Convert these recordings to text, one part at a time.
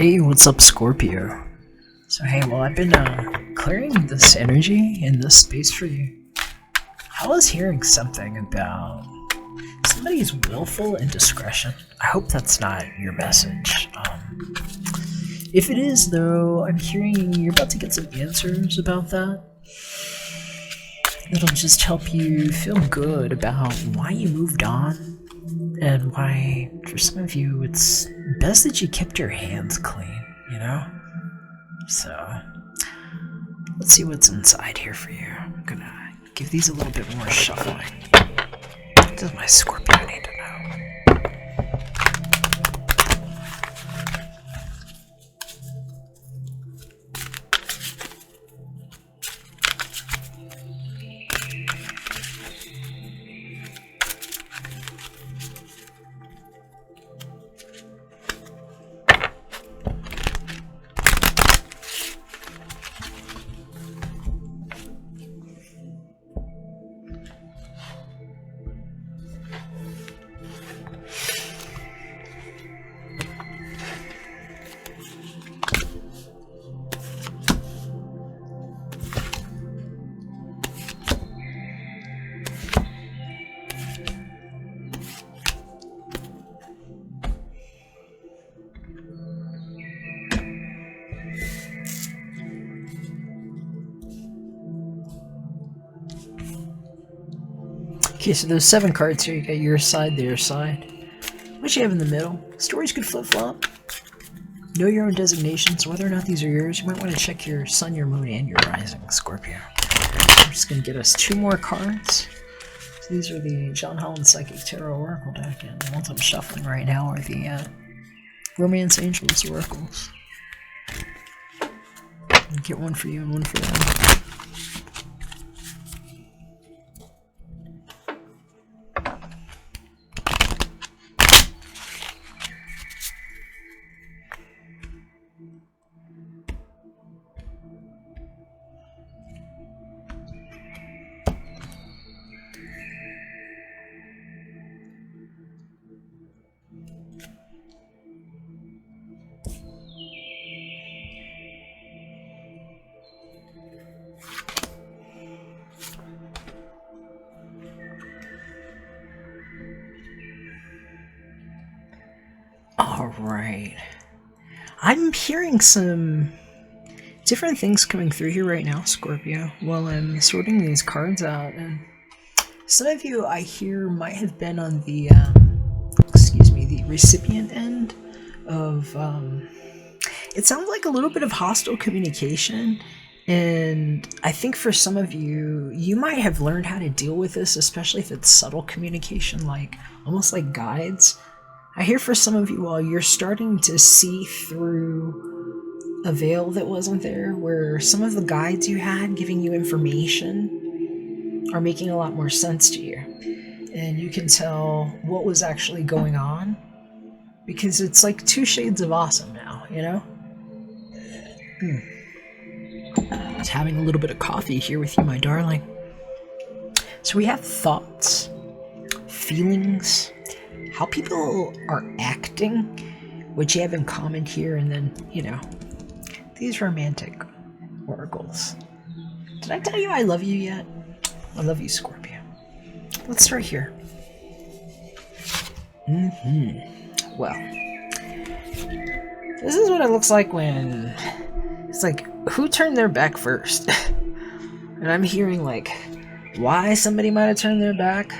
Hey, what's up, Scorpio? So hey, well, I've been clearing this energy in this space for you. I was hearing something about somebody's willful indiscretion. I hope that's not your message. If it is, though, I'm hearing you're about to get some answers about that. It'll just help you feel good about why you moved on, and why, for some of you, it's best that you kept your hands clean, you know? So, let's see what's inside here for you. I'm gonna give these a little bit more shuffling. What does my Scorpio need to know? Okay, so those 7 cards here, you got your side, their side. What you have in the middle? Stories could flip-flop. Know your own designations. Whether or not these are yours, you might want to check your sun, your moon, and your rising, Scorpio. I'm just going to get us 2 more cards. So these are the John Holland Psychic Tarot Oracle deck, and the ones I'm shuffling right now are the Romance Angels Oracles. I'll get one for you and one for them. Alright. I'm hearing some different things coming through here right now, Scorpio, while I'm sorting these cards out. And some of you, I hear, might have been on the, the recipient end of, it sounds like a little bit of hostile communication. And I think for some of you, you might have learned how to deal with this, especially if it's subtle communication, like almost like guides. I hear for some of you, while you're starting to see through a veil that wasn't there, where some of the guides you had giving you information are making a lot more sense to you. And you can tell what was actually going on, because it's like 2 shades of awesome now, you know? Just having a little bit of coffee here with you, my darling. So we have thoughts, feelings, how people are acting, which you have in common here, and then, you know, these romantic oracles. Did I tell you I love you yet? I love you, Scorpio. Let's start here. Well, this is what it looks like when it's like, who turned their back first? And I'm hearing like, why somebody might have turned their back.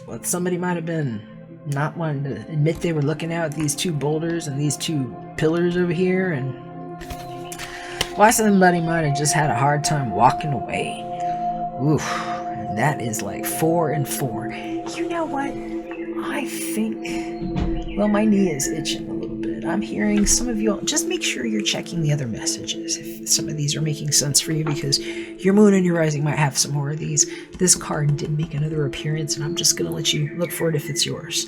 Well, somebody might have been not wanting to admit they were looking at these 2 boulders and these 2 pillars over here, and why somebody might have just had a hard time walking away. Oof, and that is like 4 and 4. You know what? I think, well, my knee is itching a little bit. I'm hearing some of you, just make sure you're checking the other messages if some of these are making sense for you, because your moon and your rising might have some more of these. This card did make another appearance, and I'm just going to let you look for it if it's yours.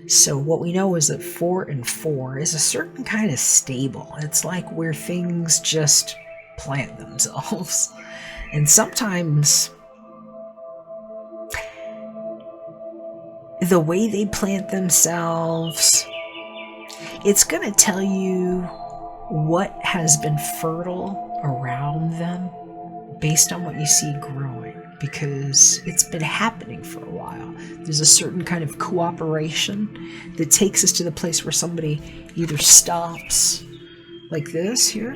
So what we know is that 4 and 4 is a certain kind of stable. It's like where things just plant themselves. And sometimes the way they plant themselves it's going to tell you what has been fertile around them based on what you see growing, because it's been happening for a while. There's a certain kind of cooperation that takes us to the place where somebody either stops like this here,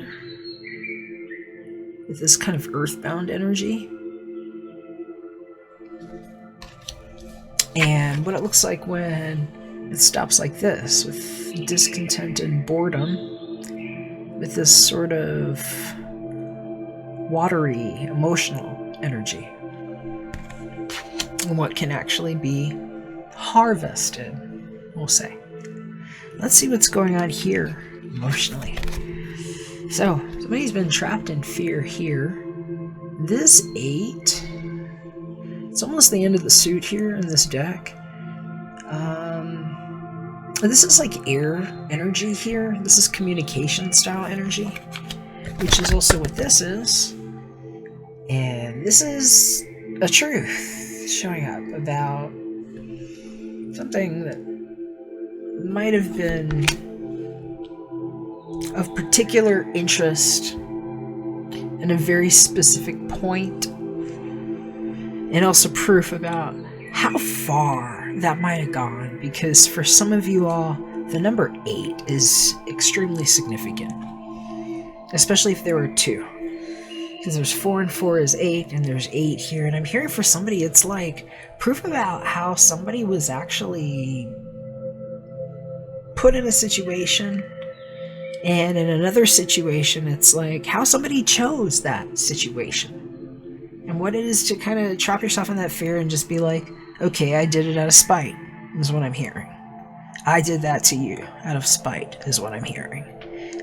with this kind of earthbound energy, and what it looks like when it stops like this, with discontent and boredom, with this sort of watery, emotional energy, and what can actually be harvested, we'll say. Let's see what's going on here emotionally. So, somebody's been trapped in fear here. This 8, it's almost the end of the suit here in this deck. This is like air energy here. This is communication style energy, which is also what this is. And this is a truth showing up about something that might have been of particular interest in a very specific point, and also proof about how far that might have gone, because for some of you all, the number 8 is extremely significant, especially if there were 2, because there's 4 and 4 is 8, and there's 8 here, and I'm hearing for somebody it's like proof about how somebody was actually put in a situation, and in another situation it's like how somebody chose that situation, and what it is to kind of trap yourself in that fear and just be like, okay, I did it out of spite, is what I'm hearing. I did that to you out of spite, is what I'm hearing.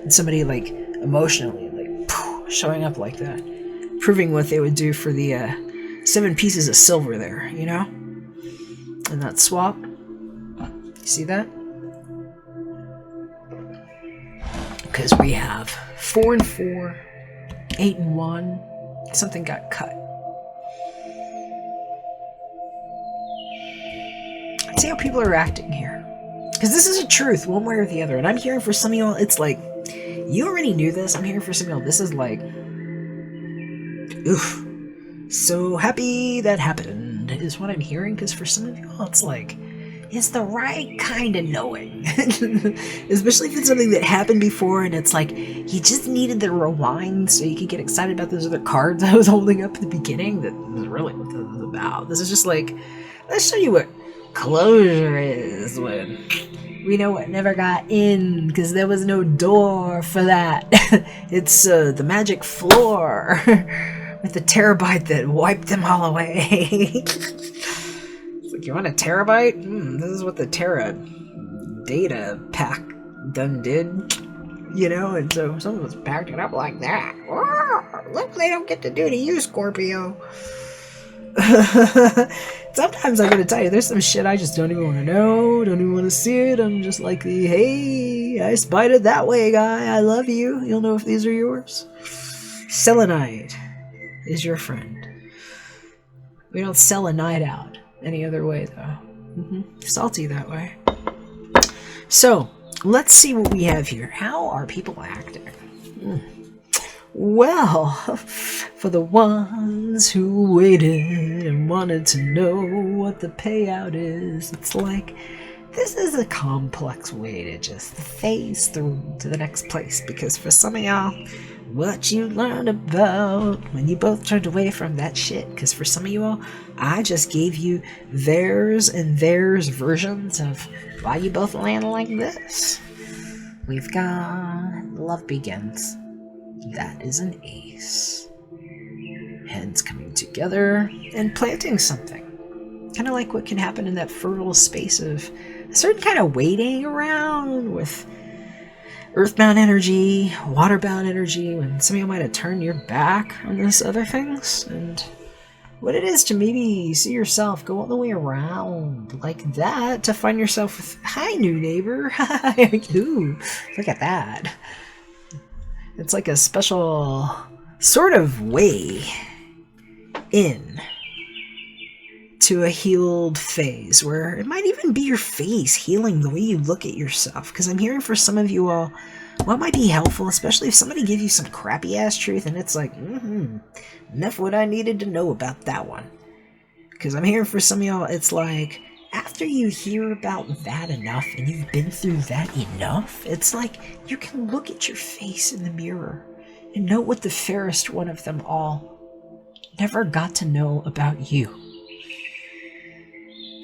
And somebody like emotionally like showing up like that, proving what they would do for the 7 pieces of silver there, you know? And that swap. You see that? Because we have 4 and 4, 8 and 1. Something got cut. Let's see how people are acting here. Because this is a truth, one way or the other. And I'm hearing for some of y'all, it's like, you already knew this. I'm hearing for some of y'all, this is like, oof. So happy that happened, is what I'm hearing. Because for some of y'all, it's like, it's the right kind of knowing. Especially if it's something that happened before and it's like, you just needed the rewind so you could get excited about those other cards I was holding up at the beginning. That was really what this is about. This is just like, let's show you what closure is when we know what never got in, because there was no door for that. It's the magic floor with the terabyte that wiped them all away. It's like, you want a terabyte? This is what the Tera data pack done did, you know? And so someone's packed it up like that. Look, they don't get to do to you, Scorpio. Sometimes I gotta tell you, there's some shit I just don't even want to know, don't even want to see it. I'm just like the, hey, I spied it that way, guy. I love you. You'll know if these are yours. Selenite is your friend. We don't sell a night out any other way, though. Salty that way. So, let's see what we have here. How are people acting? Well, for the ones who waited and wanted to know what the payout is, it's like, this is a complex way to just phase through to the next place, because for some of y'all, what you learned about when you both turned away from that shit, because for some of you all, I just gave you theirs and theirs versions of why you both land like this. We've got love begins. That is an ace. Heads coming together and planting something. Kind of like what can happen in that fertile space of a certain kind of waiting around with earthbound energy, waterbound energy, when some of you might have turned your back on those other things. And what it is to maybe see yourself go all the way around like that to find yourself with, hi, new neighbor. Hi. Ooh, look at that. It's like a special sort of way in into a healed phase where it might even be your face healing the way you look at yourself. Because I'm hearing for some of you all, what might be helpful, especially if somebody gives you some crappy ass truth and it's like, enough what I needed to know about that one. Because I'm hearing for some of y'all, it's like, after you hear about that enough and you've been through that enough, it's like you can look at your face in the mirror and know what the fairest one of them all never got to know about you.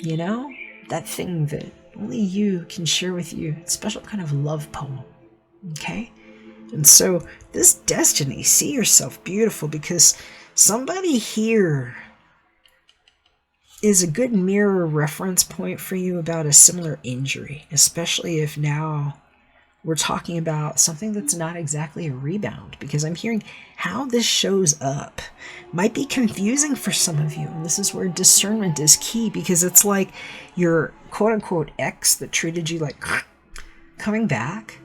You know? That thing that only you can share with you. A special kind of love poem. Okay? And so, this destiny, see yourself beautiful, because somebody here is a good mirror reference point for you about a similar injury, especially if now we're talking about something that's not exactly a rebound, because I'm hearing how this shows up might be confusing for some of you, and this is where discernment is key, because it's like your quote-unquote ex that treated you like coming back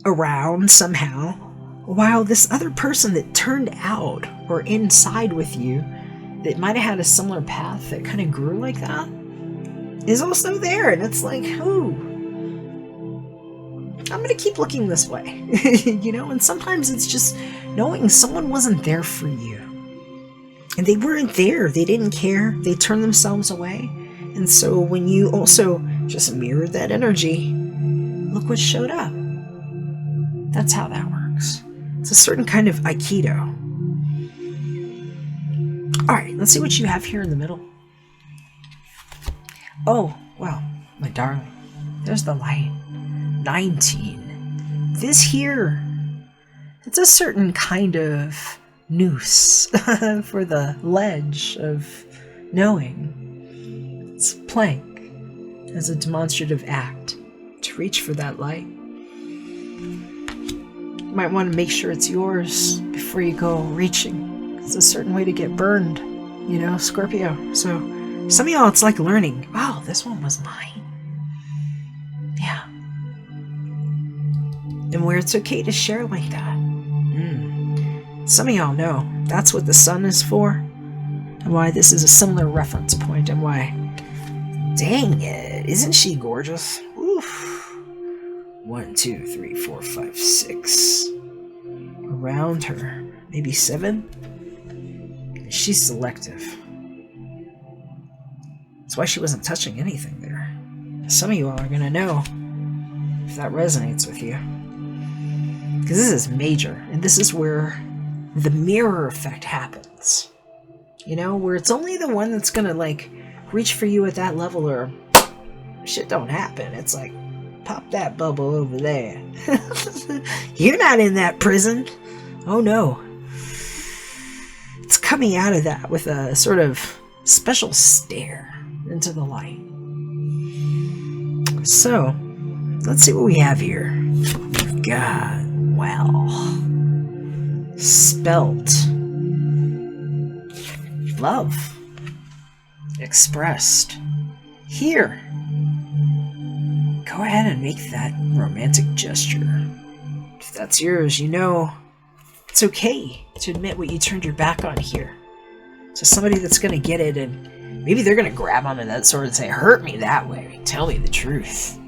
around somehow, while this other person that turned out or inside with you that might have had a similar path that kind of grew like that is also there, and it's like, I'm gonna keep looking this way. You know, and sometimes it's just knowing someone wasn't there for you. And they weren't there. They didn't care. They turned themselves away. And so when you also just mirrored that energy, look what showed up. That's how that works. It's a certain kind of Aikido. Alright, let's see what you have here in the middle. Oh, well, my darling. There's the light. 19. This here, it's a certain kind of noose for the ledge of knowing. It's a plank as a demonstrative act to reach for that light. You might want to make sure it's yours before you go reaching. It's a certain way to get burned, you know, Scorpio. So some of y'all, it's like learning, wow, this one was mine. Yeah. And where it's okay to share like that. Some of y'all know that's what the sun is for, and why this is a similar reference point, and why, dang it, isn't she gorgeous? Oof. 1, 2, 3, 4, 5, 6. Around her, maybe 7? She's selective. That's why she wasn't touching anything there. Some of you all are gonna know if that resonates with you. Because this is major, and this is where the mirror effect happens. You know, where it's only the one that's gonna, like, reach for you at that level, or shit don't happen. It's like, pop that bubble over there. You're not in that prison. Oh no. It's coming out of that with a sort of special stare into the light. So, let's see what we have here. We've got, well, spelt love expressed here. Go ahead and make that romantic gesture. If that's yours, you know it's okay to admit what you turned your back on here. To somebody that's gonna get it, and maybe they're gonna grab onto that sword and say, hurt me that way, tell me the truth.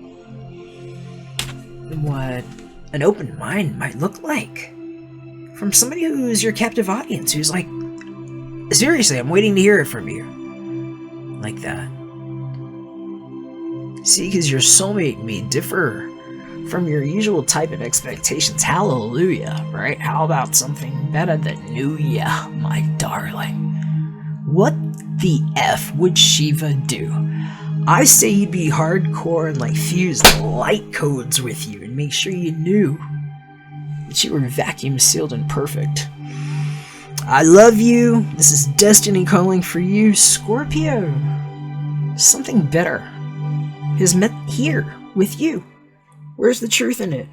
What an open mind might look like from somebody who's your captive audience, who's like, seriously, I'm waiting to hear it from you. Like that. See, because your soulmate may differ from your usual type of expectations. Hallelujah, right? How about something better than new ya, my darling? What the F would Shiva do? I say you'd be hardcore and like fuse light codes with you and make sure you knew that you were vacuum sealed and perfect. I love you. This is destiny calling for you, Scorpio. Something better is met here with you. Where's the truth in it?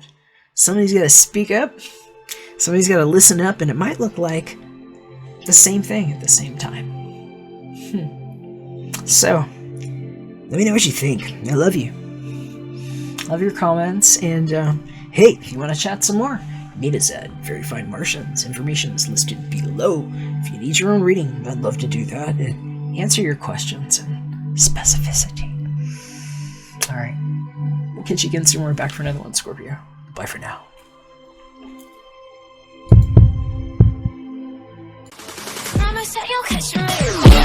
Somebody's got to speak up. Somebody's got to listen up, and it might look like the same thing at the same time. So, let me know what you think. I love you. Love your comments, and hey, if you want to chat some more, meet us at Verified Martians. Information is listed below. If you need your own reading, I'd love to do that. At answer your questions in specificity. Alright. We'll catch you again soon. We're back for another one, Scorpio. Bye for now. Promise that you'll catch me.